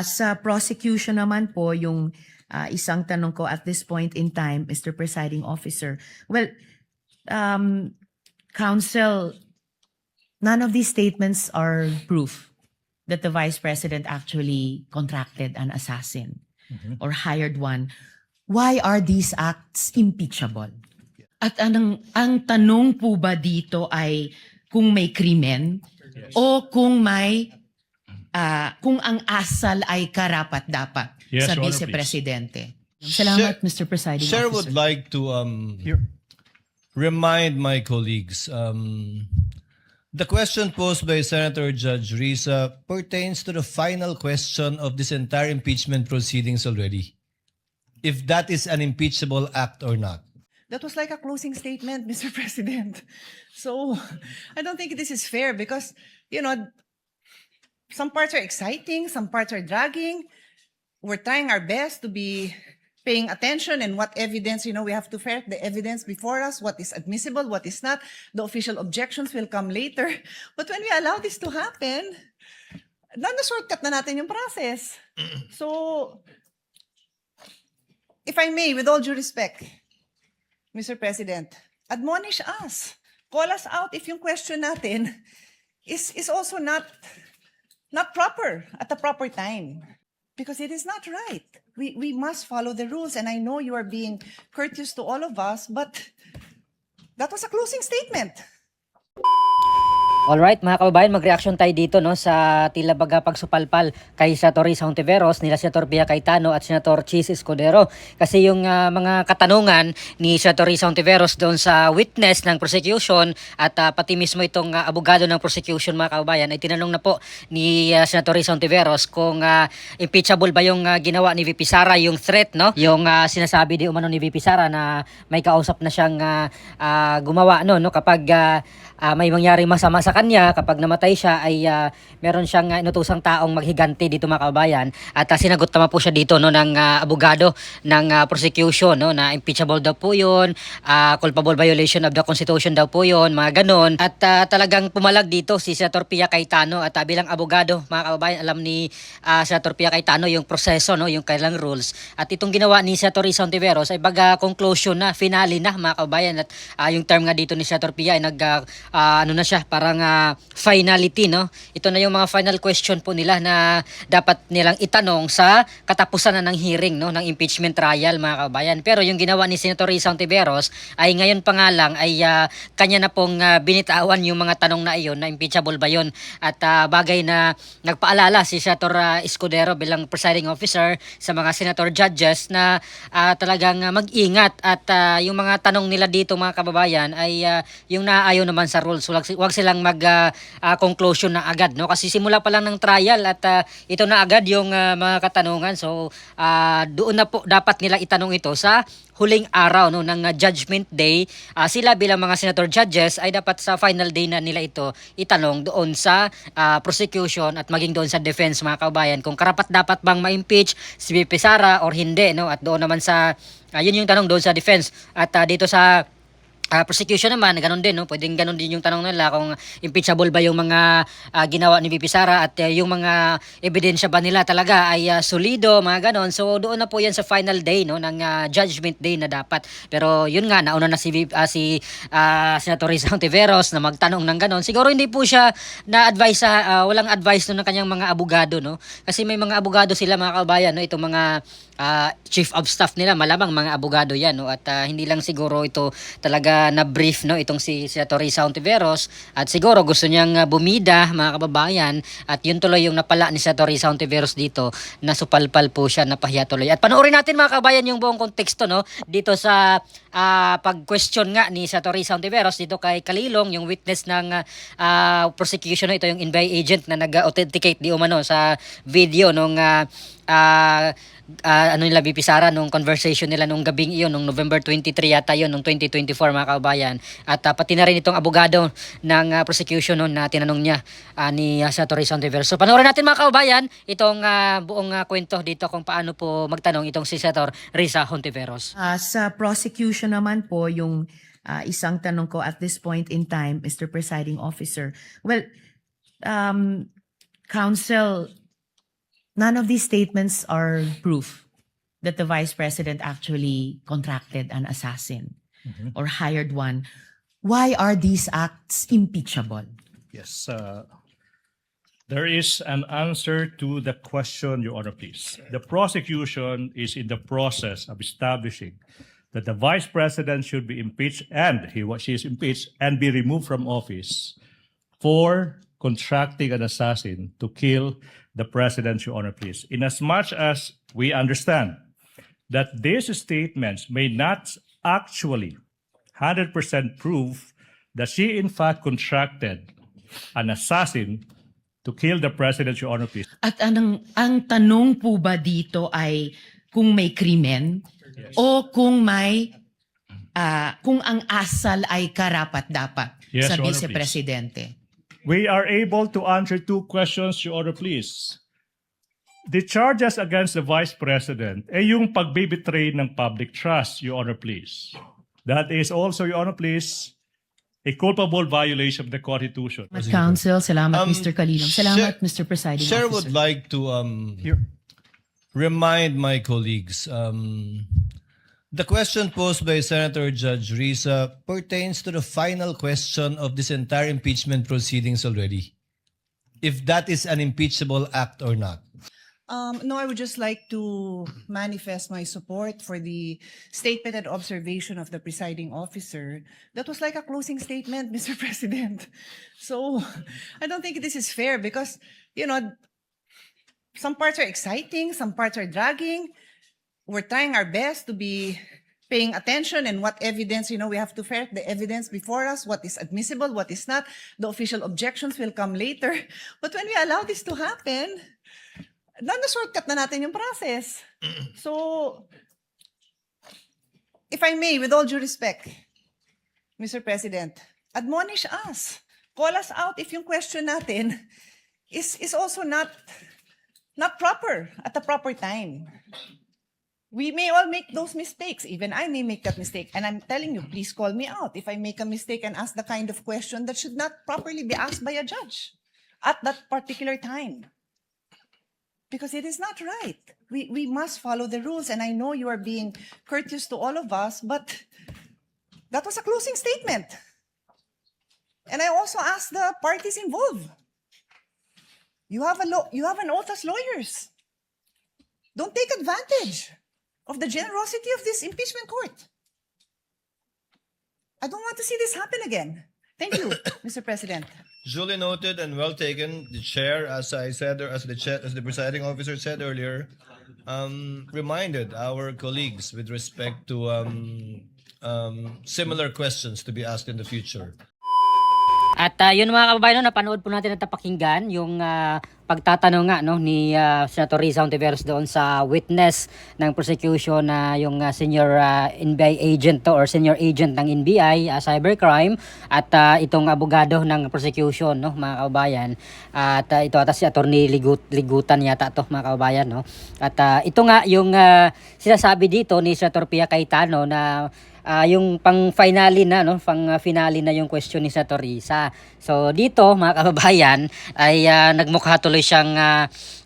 Sa prosecution naman po, yung isang tanong ko at this point in time, Mr. Presiding Officer. Well, Counsel, none of these statements are proof that the Vice President actually contracted an assassin or hired one. Why are these acts impeachable? At ang tanong po ba dito ay kung may krimen o kung may kung ang asal ay karapat-dapat Yes, sa Your Honor, Vice please. Presidente? Salamat, Mr. Presiding Sir Officer. would like to remind my colleagues, the question posed by Senator Judge Risa pertains to the final question of this entire impeachment proceedings already. If that is an impeachable act or not. That was like a closing statement, Mr. President. So I don't think this is fair because, you know, some parts are exciting, some parts are dragging. We're trying our best to be paying attention and what evidence, we have to ferret the evidence before us, what is admissible, what is not. The official objections will come later. But when we allow this to happen, na-shortcut na natin yung process. So, if I may, with all due respect, Mr. President, admonish us. Call us out if yung question natin is also not proper at the proper time. Because it is not right. We must follow the rules. And I know you are being courteous to all of us, but that was a closing statement. Alright mga kababayan, mag-reaction tayo dito no, sa tila baga pagsupalpal kay Senator Risa Hontiveros, nila Senator Pia Cayetano at Senator Chis Escudero. Kasi yung mga katanungan ni Senator Risa Hontiveros doon sa witness ng prosecution at pati mismo itong abogado ng prosecution mga kababayan ay tinanong na po ni Senator Risa Hontiveros kung impeachable ba yung ginawa ni VP Sara, yung threat, no? Yung sinasabi di umano ni VP Sara na may kausap na siyang gumawa no kapag may mangyaring masama sa kanya, kapag namatay siya ay meron siyang inutusang taong maghiganti dito mga kababayan. At sinagot naman po siya dito no ng abogado ng prosecution no na impeachable daw po 'yun, culpable violation of the Constitution daw po 'yun, mga ganon. At talagang pumalag dito si Senator Pia Cayetano at bilang abogado mga kababayan, alam ni Senator Pia Cayetano yung proseso no, yung kailang rules. At itong ginawa ni Senator Risa Hontiveros ay baga conclusion na, finale na mga kababayan. At yung term nga dito ni Senator Pia ay ano na siya, parang finality, no? Ito na yung mga final question po nila na dapat nilang itanong sa katapusan na ng hearing, no, ng impeachment trial mga kababayan. Pero yung ginawa ni Senator Risa Hontiveros ay ngayon pa nga lang ay kanya na pong binitawan yung mga tanong na iyon na impeachable ba yun. At bagay na nagpaalala si Senator Escudero bilang presiding officer sa mga senator judges na talagang mag-ingat at yung mga tanong nila dito mga kababayan ay yung naayon naman sa rules. Wag silang mag-conclusion na agad, no? Kasi simula pa lang ng trial at ito na agad yung mga katanungan. So doon na po dapat nila itanong ito sa huling araw no ng judgment day. Sila bilang mga senator judges ay dapat sa final day na nila ito itanong doon sa prosecution at maging doon sa defense mga kababayan kung karapat dapat bang ma-impeach si VP Sara or hindi, no? At doon naman sa yun yung tanong doon sa defense at dito sa prosecution naman, ganun din, no? Pwedeng ganun din yung tanong nila kung impeachable ba yung mga ginawa ni VP Sara at yung mga ebidensya ba nila talaga ay solido, mga ganon. So doon na po yan sa final day no ng judgment day na dapat. Pero yun nga, nauna na si Senator Risa Hontiveros na magtanong ng ganon. Siguro hindi po siya na-advise walang advice no ng kanyang mga abogado, no? Kasi may mga abogado sila mga kabayan, no? Itong mga chief of staff nila, malamang mga abogado yan, no? At hindi lang siguro ito talaga na-brief no itong si Senator Risa Hontiveros at siguro gusto niyang bumida mga kababayan at yun tuloy yung napala ni Senator Risa Hontiveros dito na supalpal po siya, napahiya tuloy. At panoorin natin mga kababayan yung buong konteksto no dito sa pag-question nga ni Senator Risa Hontiveros dito kay Kalilong, yung witness ng prosecution no, ito yung NBI agent na nag-authenticate di umano sa video nung ano nila VP Sara nung conversation nila nung gabing iyon nung November 23 yata yun nung 2024 mga kababayan. At pati na rin itong abogado ng prosecution noon na tinanong niya ni Senator Risa Hontiveros. So panoorin natin mga kababayan itong buong kwento dito kung paano po magtanong itong si Senator Risa Hontiveros. Sa prosecution naman po, yung isang tanong ko at this point in time, Mr. Presiding Officer. Well, Counsel, None of these statements are proof that the vice president actually contracted an assassin or hired one. Why are these acts impeachable? Yes, there is an answer to the question, Your Honor, please. The prosecution is in the process of establishing that the vice president should be impeached and she is impeached and be removed from office for contracting an assassin to kill the president, Your Honor, please. Inasmuch as we understand that these statements may not actually 100% prove that she in fact contracted an assassin to kill the president, Your Honor, please. At ang tanong po ba dito ay kung may krimen o kung may kung ang asal ay karapat-dapat Yes, sa Your Honor, vice-presidente? We are able to answer two questions, Your Honor, please. The charges against the Vice President ay yung pagbibetray ng public trust, Your Honor, please. That is also, Your Honor, please, a culpable violation of the Constitution. Salamat, Counsel. Salamat, Um, Mr. Kalinong. Salamat, Mr. Presiding Chair Officer. would like to remind my colleagues, the question posed by Senator Judge Risa pertains to the final question of this entire impeachment proceedings already. If that is an impeachable act or not. No, I would just like to manifest my support for the statement and observation of the presiding officer. That was like a closing statement, Mr. President. So I don't think this is fair because, some parts are exciting, some parts are dragging. We're trying our best to be paying attention and what evidence, we have to ferret the evidence before us, what is admissible, what is not. The official objections will come later. But when we allow this to happen, shortcut na natin yung process. So, if I may, with all due respect, Mr. President, admonish us. Call us out if yung question natin is also not proper at the proper time. We may all make those mistakes. Even I may make that mistake. And I'm telling you, please call me out if I make a mistake and ask the kind of question that should not properly be asked by a judge at that particular time. Because it is not right. We must follow the rules. And I know you are being courteous to all of us, but that was a closing statement. And I also asked the parties involved. You have an oath as lawyers. Don't take advantage of the generosity of this impeachment court. I don't want to see this happen again. Thank you, Mr. President. Duly noted and well taken. The chair, as I said, or as the presiding officer said earlier, reminded our colleagues with respect to similar questions to be asked in the future. At yun mga kababayan, napanood po natin at napakinggan yung pagtatanong nga ni Senator Risa Hontiveros doon sa witness ng prosecution na yung senior NBI agent or senior agent ng NBI cybercrime at itong abogado ng prosecution mga kababayan. At ito ata si Attorney Ligutan yata to mga kababayan At ito nga yung sinasabi dito ni Senator Pia Cayetano na yung pang-finale na pang-finale na yung question ni Senator Risa. So dito mga kababayan ay nagmukha tuloy siyang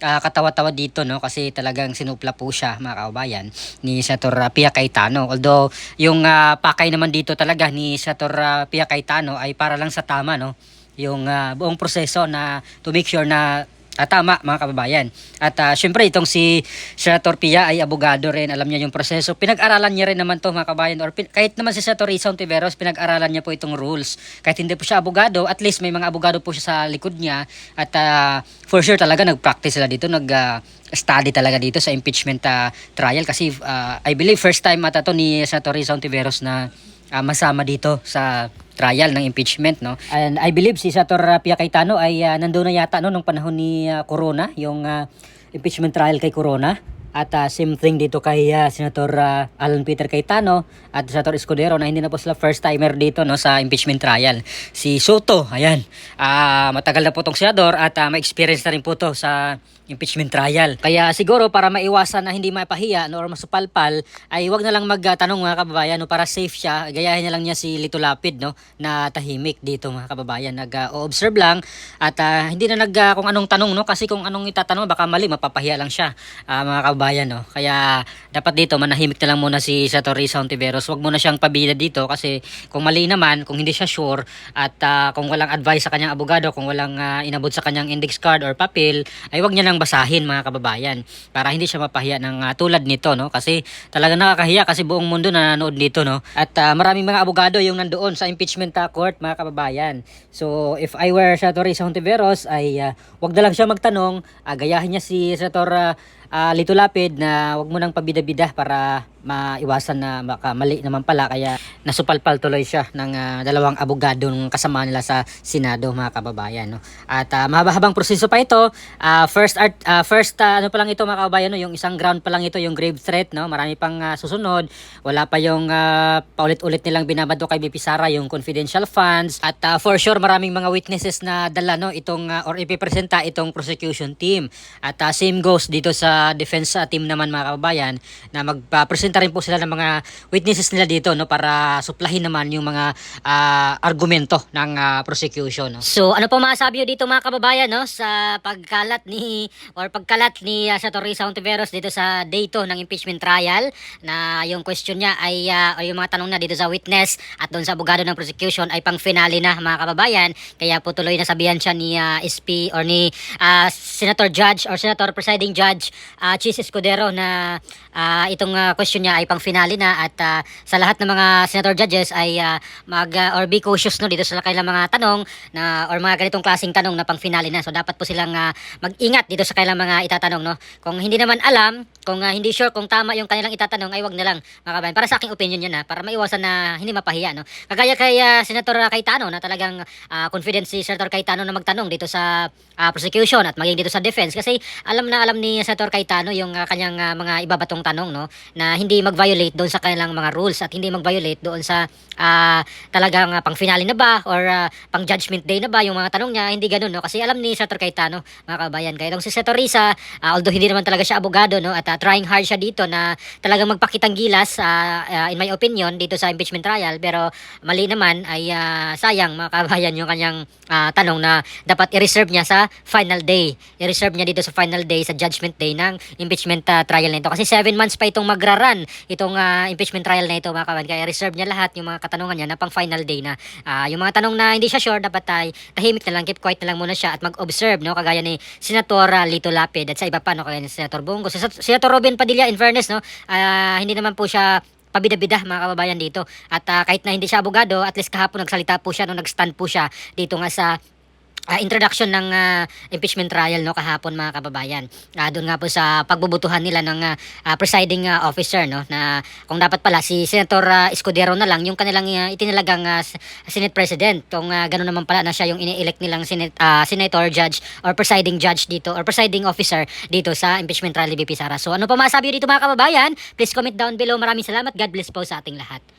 katawa-tawa dito kasi talagang sinupla po siya mga kababayan ni Senator Pia Cayetano. Although yung pakay naman dito talaga ni Senator Pia Cayetano ay para lang sa tama yung buong proseso na to make sure na tama mga kababayan. At syempre itong si Senator Pia ay abogado rin. Alam niya yung proseso. Pinag-aralan niya rin naman to mga kababayan. Or kahit naman si Senator Risa Hontiveros, pinag-aralan niya po itong rules. Kahit hindi po siya abogado, at least may mga abogado po siya sa likod niya. At for sure talaga nag-practice sila dito. Nag-study talaga dito sa impeachment trial. Kasi I believe first time ata to ni Senator Risa Hontiveros na masama dito sa trial ng impeachment And I believe si Senator Pia Cayetano ay nandoon na yata nung panahon ni Corona, yung impeachment trial kay Corona. At same thing dito kay Senator Alan Peter Cayetano at Senator Escudero na hindi na po sila first timer dito no sa impeachment trial. Si Soto, ayan, matagal na po tong senador at may experience na rin po to sa impeachment trial. Kaya siguro para maiwasan na hindi mapahiya no, or masupalpal ay wag na lang magtanong mga kababayan no, para safe siya. Gayahin na lang niya si Lito Lapid no na tahimik dito mga kababayan. Nag-observe lang at hindi na kung anong tanong no kasi kung anong itatanong baka mali mapapahiya lang siya mga kababayan no. Kaya dapat dito manahimik na lang muna si Senator Risa Hontiveros. Wag mo na siyang pabida dito kasi kung mali naman, kung hindi siya sure at kung walang advice sa kanyang abogado, kung walang inabot sa kanyang index card or papel, ay wag niya nang basahin mga kababayan para hindi siya mapahiya ng tulad nito no kasi talaga nakakahiya kasi buong mundo na nanonood dito no at maraming mga abogado yung nandoon sa impeachment court mga kababayan. So if I were Senator Risa Hontiveros ay wag na lang siya magtanong, gayahin niya si Senator Lito Lapid na wag mo nang pabida-bida para maiwasan na baka mali naman pala kaya nasupalpal tuloy siya ng dalawang abogado ng kasama nila sa Senado mga kababayan no. At mahaba-habang proseso pa ito. First ano pa lang ito mga kababayan no, yung isang ground pa lang ito yung grave threat no. Marami pang susunod. Wala pa yung paulit-ulit nilang binabado kay BP Sara yung confidential funds at for sure maraming mga witnesses na dala no itong or ipipresenta itong prosecution team. At same goes dito sa defense team naman mga kababayan na magpapresenta rin po sila ng mga witnesses nila dito no para suplahin naman yung mga argumento ng prosecution no. So ano po masasabi niyo dito mga kababayan no sa pagkalat ni Senator Risa Hontiveros dito sa day 2 ng impeachment trial na yung question niya ay o yung mga tanong na dito sa witness at doon sa abogado ng prosecution ay pang finale na mga kababayan. Kaya po tuloy nasabihan siya ni SP or ni Senator Judge or Senator Presiding Judge Chis Escudero na itong question niya ay pang finale na at sa lahat ng mga senator judges ay or be cautious no dito sa kanilang mga tanong na or mga ganitong klaseng tanong na pang finale na. So dapat po silang mag-ingat dito sa kanilang mga itatanong no. Kung hindi naman alam, kung hindi sure kung tama yung kanilang itatanong ay wag na lang mga kabayan. Para sa aking opinion yan para maiwasan na hindi mapahiya no. Kagaya kay Senator Cayetano na talagang confident si Senator Cayetano na magtanong dito sa prosecution at maging dito sa defense kasi alam ni Senator Cayetano yung kanyang mga ibabatong tanong no na hindi mag-violate doon sa kanilang mga rules at hindi mag-violate doon sa talagang pang finale na ba or pang judgment day na ba yung mga tanong niya, hindi ganoon no kasi alam ni Senator Cayetano mga kabayan. Kaya itong si Senator Risa although hindi naman talaga siya abogado no at trying hard siya dito na talagang magpakitang gilas in my opinion dito sa impeachment trial pero mali naman ay sayang mga kabayan yung kanyang tanong na dapat i-reserve niya sa final day. I-reserve niya dito sa final day sa judgment day ng impeachment trial na ito kasi 7 months pa itong magra-run itong impeachment trial na ito mga kabayan. Kaya reserve niya lahat yung mga katanungan niya na pang final day na yung mga tanong na hindi siya sure dapat tahimik na lang, keep quiet na lang muna siya at mag-observe no kagaya ni Senator Lito Lapid at sa iba pa no kagaya ni Senator Bongo, Senator Robin Padilla in fairness no hindi naman po siya pabida-bida mga kababayan dito at kahit na hindi siya abogado at least kahapon nagsalita po siya no nag-stand po siya dito nga sa introduction ng impeachment trial no kahapon mga kababayan. Doon nga po sa pagbubutuhan nila ng presiding officer no na kung dapat pala si Senator Escudero na lang yung kanilang itinilagang Senate President. Kung gano'n naman pala na siya yung ini-elect nilang Senator Judge or presiding judge dito or presiding officer dito sa impeachment trial ni BP Sara. So ano pa masabi dito mga kababayan? Please comment down below. Maraming salamat. God bless po sa ating lahat.